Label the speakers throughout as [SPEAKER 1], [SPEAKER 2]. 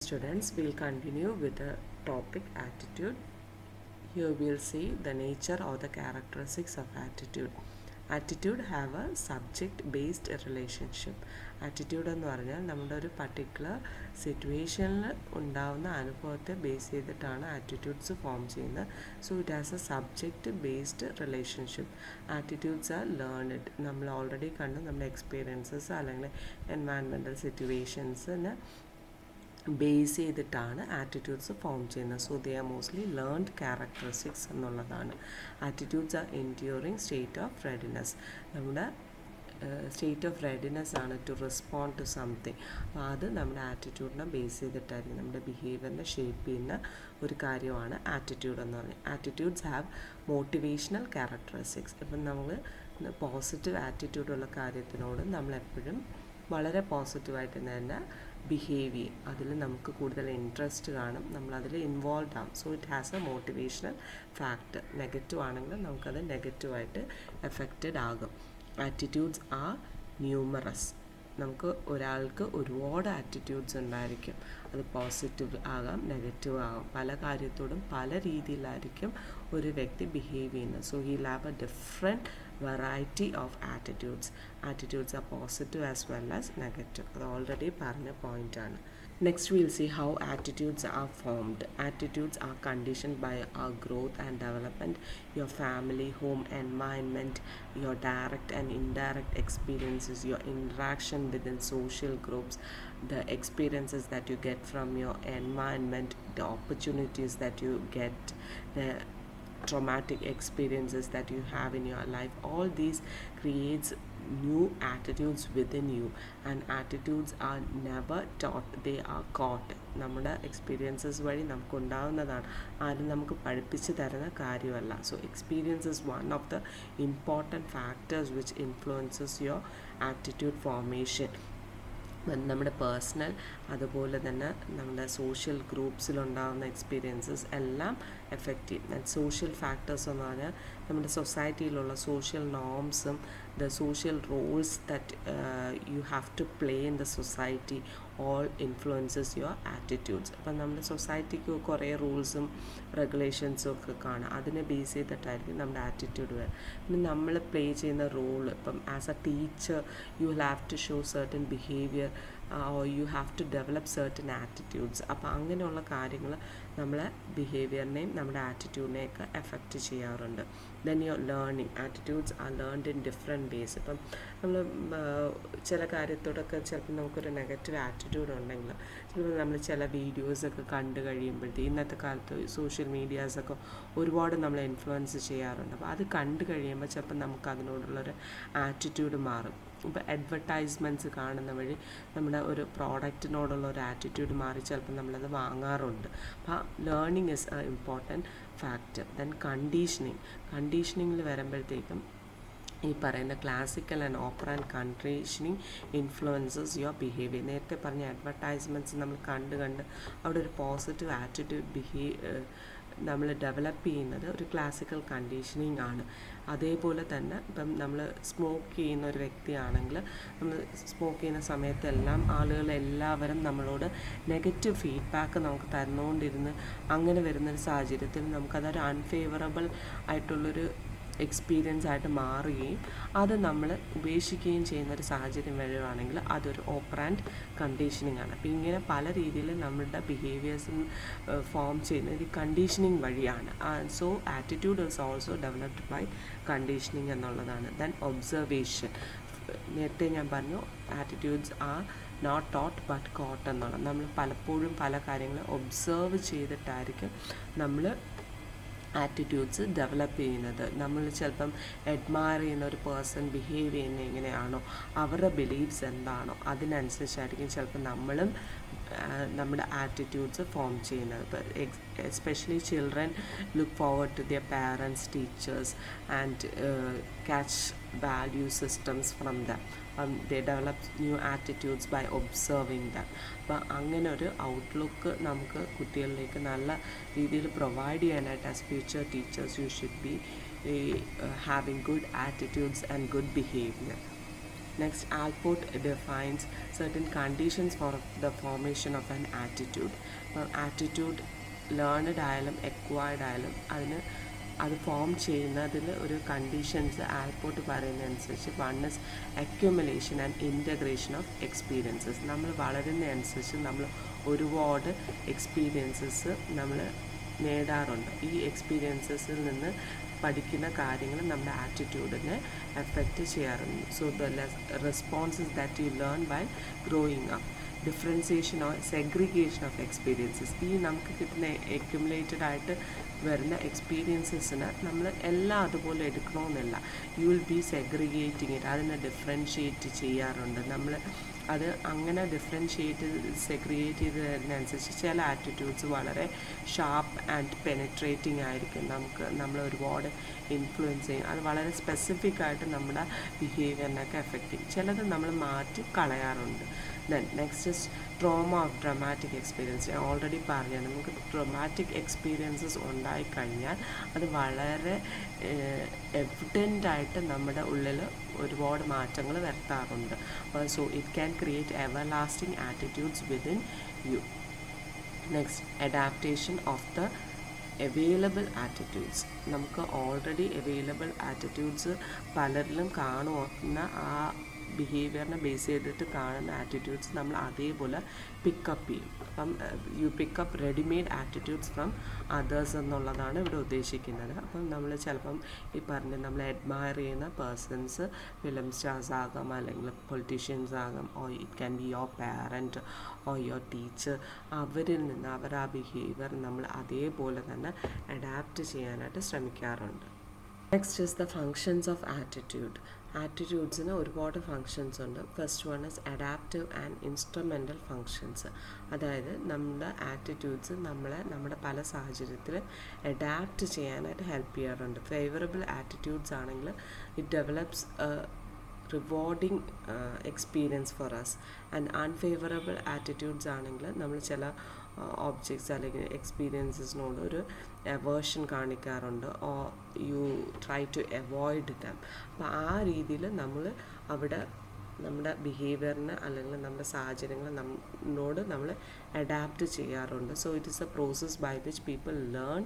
[SPEAKER 1] Students, will continue with the topic attitude. Here we'll see the nature or the characteristics of attitude. Attitude have a subject based relationship. Attitude എന്ന് പറഞ്ഞാൽ നമ്മുടെ ഒരു particular സിറ്റുവേഷനിൽ ഉണ്ടാവുന്ന അനുഭവത്തെ base ചെയ്തിട്ടാണ് attitudes form ചെയ്യുന്നത്. So it has a subject based relationship. Attitudes are learned. നമ്മൾ ഓൾറെഡി കണ്ടു നമ്മുടെ എക്സ്പീരിയൻസസ് അല്ലെങ്കിൽ എൻവയൺമെൻറ്റൽ സിറ്റുവേഷൻസിന് ബേസ് ചെയ്തിട്ടാണ് ആറ്റിറ്റ്യൂഡ്സ് ഫോം ചെയ്യുന്നത്. So they are mostly learned characteristics എന്നുള്ളതാണ്. Attitudes are enduring state of readiness. നമ്മുടെ സ്റ്റേറ്റ് ഓഫ് റെഡിനെസ് ആണ് ടു റെസ്പോണ്ട് ടു സംതിങ്. അപ്പോൾ അത് നമ്മുടെ ആറ്റിറ്റ്യൂഡിനെ ബേസ് ചെയ്തിട്ടായിരിക്കും നമ്മുടെ ബിഹേവിയറിനെ ഷേപ്പ് ചെയ്യുന്ന ഒരു കാര്യമാണ് ആറ്റിറ്റ്യൂഡ് എന്ന് പറയുന്നത്. Attitudes have motivational characteristics. ഇപ്പം നമ്മൾ പോസിറ്റീവ് ആറ്റിറ്റ്യൂഡുള്ള കാര്യത്തിനോട് നമ്മളെപ്പോഴും വളരെ പോസിറ്റീവായിട്ട് തന്നെ ബിഹേവ് ചെയ്യും. അതിൽ നമുക്ക് കൂടുതൽ ഇൻട്രസ്റ്റ് കാണും, നമ്മളതിൽ ഇൻവോൾവ് ആകും. So it has A motivational factor. Negative ആണെങ്കിൽ നമുക്കത് നെഗറ്റീവായിട്ട് എഫക്റ്റഡ് ആകും. Attitudes R numerous. നമുക്ക് ഒരാൾക്ക് ഒരുപാട് ആറ്റിറ്റ്യൂഡ്സ് ഉണ്ടായിരിക്കും. അത് പോസിറ്റീവ് ആകാം, നെഗറ്റീവ് ആകാം. പല കാര്യത്തോടും പല രീതിയിലായിരിക്കും ഒരു വ്യക്തി ബിഹേവ് ചെയ്യുന്നത്. So he will have a different variety of attitudes. Attitudes are positive as well as negative. അത് ഓൾറെഡി പറഞ്ഞ പോയിൻ്റാണ്. Next we'll see how attitudes are formed. Attitudes are conditioned by our growth and development, your family, home environment, your direct and indirect experiences, your interaction within social groups, the experiences that you get from your environment, the opportunities that you get, the traumatic experiences that you have in your life. All these creates new attitudes within you, and attitudes are never taught, they are caught. നമ്മുടെ experiences വഴി നമുക്കുണ്ടാകുന്നതാണ്, ആരും നമുക്ക് പഠിപ്പിച്ച് തരുന്ന കാര്യമല്ല. So experience is one of the important factors which influences your attitude formation. നമ്മുടെ personal അതുപോലെ തന്നെ നമ്മുടെ സോഷ്യൽ ഗ്രൂപ്പ്സിലുണ്ടാകുന്ന എക്സ്പീരിയൻസസ് എല്ലാം എഫക്റ്റ് ചെയ്യും. ആൻഡ് സോഷ്യൽ ഫാക്ടേഴ്സ് എന്ന് പറഞ്ഞാൽ നമ്മുടെ സൊസൈറ്റിയിലുള്ള സോഷ്യൽ നോംസും the social roles that you have to play in the society all influences your attitudes. അപ്പം നമ്മുടെ സൊസൈറ്റിക്ക് കുറേ റൂൾസും റെഗുലേഷൻസും ഒക്കെ കാണാം. അതിനെ ബേസ് ചെയ്തിട്ടായിരിക്കും നമ്മുടെ ആറ്റിറ്റ്യൂഡ് വരിക. പിന്നെ നമ്മൾ പ്ലേ ചെയ്യുന്ന റോൾ, ഇപ്പം as a teacher you will have to show certain behaviour or you have to develop certain attitudes. അപ്പോൾ അങ്ങനെയുള്ള കാര്യങ്ങൾ നമ്മളെ ബിഹേവിയറിനെയും നമ്മുടെ ആറ്റിറ്റ്യൂഡിനെയൊക്കെ എഫക്റ്റ് ചെയ്യാറുണ്ട്. Then your learning. Attitudes are learned in different ways. ഇപ്പം നമ്മൾ ചില കാര്യത്തോടൊക്കെ ചിലപ്പോൾ നമുക്കൊരു നെഗറ്റീവ് ആറ്റിറ്റ്യൂഡ് ഉണ്ടെങ്കിൽ ചിലപ്പോൾ നമ്മൾ ചില വീഡിയോസൊക്കെ കണ്ടു കഴിയുമ്പോഴത്തേക്ക്, ഇന്നത്തെ കാലത്ത് സോഷ്യൽ മീഡിയാസൊക്കെ ഒരുപാട് നമ്മളെ ഇൻഫ്ലുവൻസ് ചെയ്യാറുണ്ട്. അപ്പോൾ അത് കണ്ടു കഴിയുമ്പോൾ ചിലപ്പോൾ നമുക്ക് അതിനോടുള്ളൊരു ആറ്റിറ്റ്യൂഡ് മാറും. ഇപ്പോൾ അഡ്വർടൈസ്മെൻറ്റ്സ് കാണുന്ന വഴി നമ്മുടെ ഒരു പ്രോഡക്റ്റിനോടുള്ള ഒരു ആറ്റിറ്റ്യൂഡ് മാറി ചിലപ്പോൾ നമ്മളത് വാങ്ങാറുണ്ട്. അപ്പോൾ learning is a important factor. Then കണ്ടീഷനിങ്ങിൽ വരുമ്പോഴത്തേക്കും ഈ പറയുന്ന classical and operant conditioning influences your behaviour. നേരത്തെ പറഞ്ഞ അഡ്വർടൈസ്മെൻറ്റ്സ് നമ്മൾ കണ്ട് അവിടെ ഒരു പോസിറ്റീവ് ആറ്റിറ്റ്യൂഡ് നമ്മൾ ഡെവലപ്പ് ചെയ്യുന്നത് ഒരു ക്ലാസിക്കൽ കണ്ടീഷനിങ് ആണ്. അതേപോലെ തന്നെ ഇപ്പം നമ്മൾ സ്മോക്ക് ചെയ്യുന്ന ഒരു വ്യക്തിയാണെങ്കിൽ നമ്മൾ സ്മോക്ക് ചെയ്യുന്ന സമയത്തെല്ലാം ആളുകളെല്ലാവരും നമ്മളോട് നെഗറ്റീവ് ഫീഡ്ബാക്ക് നമുക്ക് തന്നുകൊണ്ടിരുന്ന് അങ്ങനെ വരുന്നൊരു സാഹചര്യത്തിൽ നമുക്കതൊരു അൺഫേവറബിൾ ആയിട്ടുള്ളൊരു എക്സ്പീരിയൻസ് ആയിട്ട് മാറുകയും അത് നമ്മൾ ഉപേക്ഷിക്കുകയും ചെയ്യുന്നൊരു സാഹചര്യം വരുവാണെങ്കിൽ അതൊരു ഓപ്പറാൻറ്റ് കണ്ടീഷനിങ് ആണ്. അപ്പോൾ ഇങ്ങനെ പല രീതിയിൽ നമ്മളുടെ ബിഹേവിയേഴ്സും ഫോം ചെയ്യുന്നത് ഈ കണ്ടീഷനിങ് വഴിയാണ്. So attitude is also developed by conditioning എന്നുള്ളതാണ്. Then observation. നേരത്തെ ഞാൻ പറഞ്ഞു attitudes are not taught but caught എന്നുള്ളത്. നമ്മൾ പലപ്പോഴും പല കാര്യങ്ങൾ ഒബ്സർവ് ചെയ്തിട്ടായിരിക്കും നമ്മൾ ആറ്റിറ്റ്യൂഡ്സ് ഡെവലപ്പ് ചെയ്യുന്നത്. നമ്മൾ ചിലപ്പം അഡ്മയർ ചെയ്യുന്ന ഒരു പേഴ്സൺ ബിഹേവ് ചെയ്യുന്നത് എങ്ങനെയാണോ, അവരുടെ ബിലീഫ്സ് എന്താണോ അതിനനുസരിച്ചായിരിക്കും ചിലപ്പോൾ നമ്മളും നമ്മുടെ ആറ്റിറ്റ്യൂഡ്സ് ഫോം ചെയ്യുന്നത്. ഇപ്പോൾ especially children look forward to their parents, teachers and catch value systems from them. they develop new attitudes by observing them. അപ്പോൾ അങ്ങനെ ഒരു ഔട്ട്ലുക്ക് നമുക്ക് കുട്ടികളിലേക്ക് നല്ല രീതിയിൽ പ്രൊവൈഡ് ചെയ്യാനായിട്ട് as future teachers you should be having good attitudes and good behavior. Next, Alport defines certain conditions for the formation of an attitude. Attitude learned ആയാലും acquired ആയാലും അത് ഫോം ചെയ്യുന്നതിൽ ഒരു കണ്ടീഷൻസ് ആൽപോർട്ട് പറയുന്നതനുസരിച്ച് one is accumulation and integration of experiences. നമ്മൾ വളരുന്നതനുസരിച്ച് നമ്മൾ ഒരുപാട് experiences നമ്മൾ നേടാറുണ്ട്. ഈ എക്സ്പീരിയൻസസിൽ നിന്ന് പഠിക്കുന്ന കാര്യങ്ങൾ നമ്മുടെ ആറ്റിറ്റ്യൂഡിനെ എഫക്റ്റ് ചെയ്യാറുണ്ട്. So the responses that you learn by growing up. Differentiation or segregation of experiences. ഈ നമുക്ക് കിട്ടുന്ന അക്യുമുലേറ്റഡ് ആയിട്ട് വരുന്ന എക്സ്പീരിയൻസസിന് നമ്മൾ എല്ലാം അതുപോലെ എടുക്കണമെന്നില്ല. You will be segregating it. അതിനെ ഡിഫറൻഷിയേറ്റ് ചെയ്യാറുണ്ട് നമ്മൾ. അത് അങ്ങനെ ഡിഫറൻഷിയേറ്റ് സെഗ്രിഗേറ്റ് ചെയ്തതിനനുസരിച്ച് ചില ആറ്റിറ്റ്യൂഡ്സ് വളരെ ഷാർപ്പ് ആൻഡ് പെനട്രേറ്റിംഗ് ആയിരിക്കും. നമ്മൾ ഒരുപാട് ഇൻഫ്ലുവൻസ് ചെയ്യും. അത് വളരെ സ്പെസിഫിക് ആയിട്ട് നമ്മുടെ ബിഹേവിയറിനൊക്കെ എഫക്റ്റ് ചെയ്യും. ചിലത് നമ്മൾ മാറ്റി കളയാറുണ്ട്. Then next is trauma of dramatic experience. ഞാൻ ഓൾറെഡി പറഞ്ഞു, നമുക്ക് ഡ്രമാറ്റിക് എക്സ്പീരിയൻസസ് ഉണ്ടായിക്കഴിഞ്ഞാൽ അത് വളരെ എവിഡൻ്റായിട്ട് നമ്മുടെ ഉള്ളിൽ ഒരുപാട് മാറ്റങ്ങൾ വരുത്താറുണ്ട്. So it can create ever lasting attitudes within you. Next, adaptation of the available attitudes. നമുക്ക് ഓൾറെഡി അവൈലബിൾ ആറ്റിറ്റ്യൂഡ്സ് പലരിലും കാണുന്ന ആ ബിഹേവിയറിനെ ബേസ് ചെയ്തിട്ട് കാണുന്ന ആറ്റിറ്റ്യൂഡ്സ് നമ്മൾ അതേപോലെ പിക്കപ്പ് ചെയ്യും. അപ്പം you pick up readymade attitudes from others എന്നുള്ളതാണ് ഇവിടെ ഉദ്ദേശിക്കുന്നത്. അപ്പം നമ്മൾ ചിലപ്പം ഈ പറഞ്ഞ നമ്മൾ അഡ്മയർ ചെയ്യുന്ന പേഴ്സൺസ് ഫിലിം സ്റ്റാർസ് ആകാം, അല്ലെങ്കിൽ പൊളിറ്റീഷ്യൻസ് ആകാം, or it can be your parent or your teacher. അവരിൽ നിന്ന് ആ ബിഹേവിയർ നമ്മൾ അതേപോലെ തന്നെ അഡാപ്റ്റ് ചെയ്യാനായിട്ട് ശ്രമിക്കാറുണ്ട്. Next is the functions of attitude. ആറ്റിറ്റ്യൂഡ്സിന് ഒരുപാട് ഫങ്ഷൻസ് ഉണ്ട്. First one is adaptive and instrumental functions. അതായത് നമ്മുടെ ആറ്റിറ്റ്യൂഡ്സ് നമ്മുടെ പല സാഹചര്യത്തിൽ അഡാപ്റ്റ് ചെയ്യാനായിട്ട് ഹെൽപ്പ് ചെയ്യാറുണ്ട്. ഫേവറബിൾ ആറ്റിറ്റ്യൂഡ്സ് ആണെങ്കിൽ it develops rewarding experience for us. And unfavourable attitudes ആണെങ്കിൽ നമ്മൾ ചില ഒബ്ജക്ട്സ് അല്ലെങ്കിൽ എക്സ്പീരിയൻസസിനോട് ഒരു അവേർഷൻ കാണിക്കാറുണ്ട്, or you try to avoid them. അപ്പോൾ ആ രീതിയിൽ നമ്മൾ അവിടെ നമ്മുടെ ബിഹേവിയറിന് അല്ലെങ്കിൽ നമ്മുടെ സാഹചര്യങ്ങൾ നമ്മൾ അഡാപ്റ്റ് ചെയ്യാറുണ്ട്. So it is a process by which people learn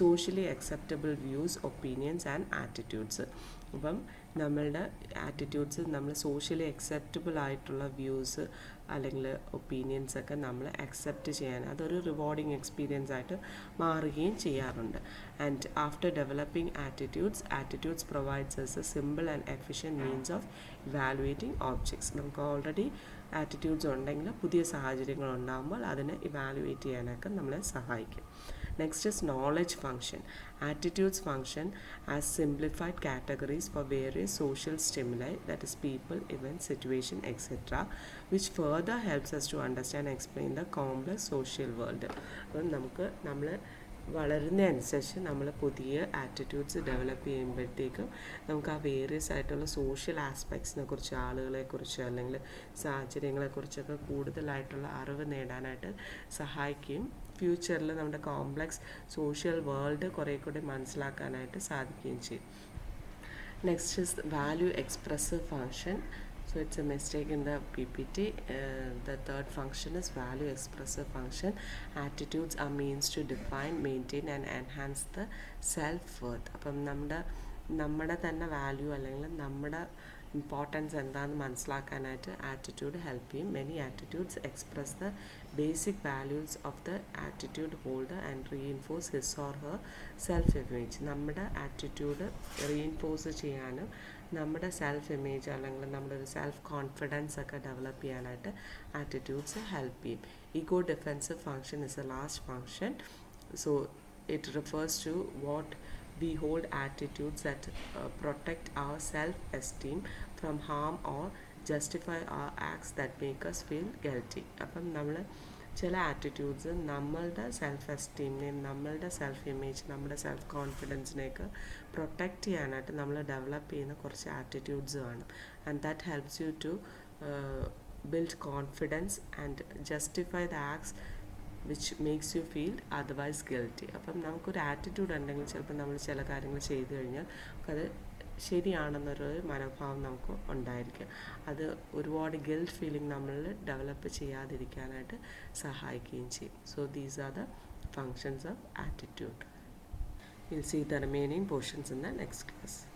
[SPEAKER 1] socially acceptable views, opinions and attitudes. അപ്പം നമ്മളുടെ ആറ്റിറ്റ്യൂഡ്സ് നമ്മൾ സോഷ്യലി അക്സെപ്റ്റബിൾ ആയിട്ടുള്ള വ്യൂസ് അല്ലെങ്കിൽ ഒപ്പീനിയൻസൊക്കെ നമ്മൾ അക്സെപ്റ്റ് ചെയ്യാൻ അതൊരു റിവാർഡിങ് എക്സ്പീരിയൻസ് ആയിട്ട് മാറുകയും ചെയ്യാറുണ്ട്. And after developing attitudes provides S A simple and efficient means of evaluating objects. നമുക്ക് ഓൾറെഡി ആറ്റിറ്റ്യൂഡ്സ് ഉണ്ടെങ്കിൽ പുതിയ സാഹചര്യങ്ങൾ ഉണ്ടാകുമ്പോൾ അതിനെ ഇവാലുവേറ്റ് ചെയ്യാനൊക്കെ നമ്മളെ സഹായിക്കും. Next is knowledge function. Attitudes function as simplified categories for various social stimuli, that is people, events, situation, etc., which further helps us to understand and explain the complex social world. അപ്പോൾ നമ്മൾ വളരുന്നതനുസരിച്ച് നമ്മൾ പുതിയ attitudes develop ചെയ്യുമ്പോഴത്തേക്കും നമുക്ക് ആ various ആയിട്ടുള്ള social ആസ്പെക്ട്സിനെ കുറിച്ച്, ആളുകളെക്കുറിച്ച് അല്ലെങ്കിൽ സാഹചര്യങ്ങളെക്കുറിച്ചൊക്കെ കൂടുതലായിട്ടുള്ള അറിവ് നേടാനായിട്ട് സഹായിക്കുകയും ഫ്യൂച്ചറിൽ നമ്മുടെ കോംപ്ലക്സ് സോഷ്യൽ വേൾഡ് കുറേ കൂടി മനസ്സിലാക്കാനായിട്ട് സാധിക്കുകയും ചെയ്യും. Next is value expressive function. So it's a mistake in the PPT. The third function is value expressive function. Attitudes are means to define, maintain and enhance the self-worth. അപ്പം നമ്മുടെ തന്നെ value അല്ലെങ്കിൽ നമ്മുടെ ഇമ്പോർട്ടൻസ് എന്താണെന്ന് മനസ്സിലാക്കാനായിട്ട് attitude help ചെയ്യും. Many attitudes express the basic values of the attitude holder and reinforce his or her self image. നമ്മുടെ attitude reinforce ചെയ്യാനും നമ്മുടെ സെൽഫ് ഇമേജ് അല്ലെങ്കിൽ നമ്മുടെ ഒരു സെൽഫ് കോൺഫിഡൻസ് ഒക്കെ ഡെവലപ്പ് ചെയ്യാനായിട്ട് ആറ്റിറ്റ്യൂഡ്സ് ഹെൽപ്പ് ചെയ്യും. Ego defensive function is a last function. So it refers to what we hold attitudes that protect our self-esteem from harm or justify our acts that make us feel guilty. അപ്പം നമ്മൾ ചില attitudes നമ്മളുടെ self എസ്റ്റീമിനെയും നമ്മളുടെ self image, നമ്മുടെ self കോൺഫിഡൻസിനെയൊക്കെ protect ചെയ്യാനായിട്ട് നമ്മൾ ഡെവലപ്പ് ചെയ്യുന്ന കുറച്ച് ആറ്റിറ്റ്യൂഡ്സ് ആണ്. And that helps you to build confidence and justify the acts which makes you feel otherwise guilty. അപ്പം നമുക്കൊരു ആറ്റിറ്റ്യൂഡ് ഉണ്ടെങ്കിൽ ചിലപ്പോൾ നമ്മൾ ചില കാര്യങ്ങൾ ചെയ്തു കഴിഞ്ഞാൽ നമുക്കത് ശരിയാണെന്നൊരു മനോഭാവം നമുക്ക് ഉണ്ടായിരിക്കും. അത് ഒരുപാട് ഗിൽറ്റ് ഫീലിംഗ് നമ്മളിൽ ഡെവലപ്പ് ചെയ്യാതിരിക്കാനായിട്ട് സഹായിക്കുകയും ചെയ്യും. So these are the functions of attitude. We'll see the remaining portions in the next class.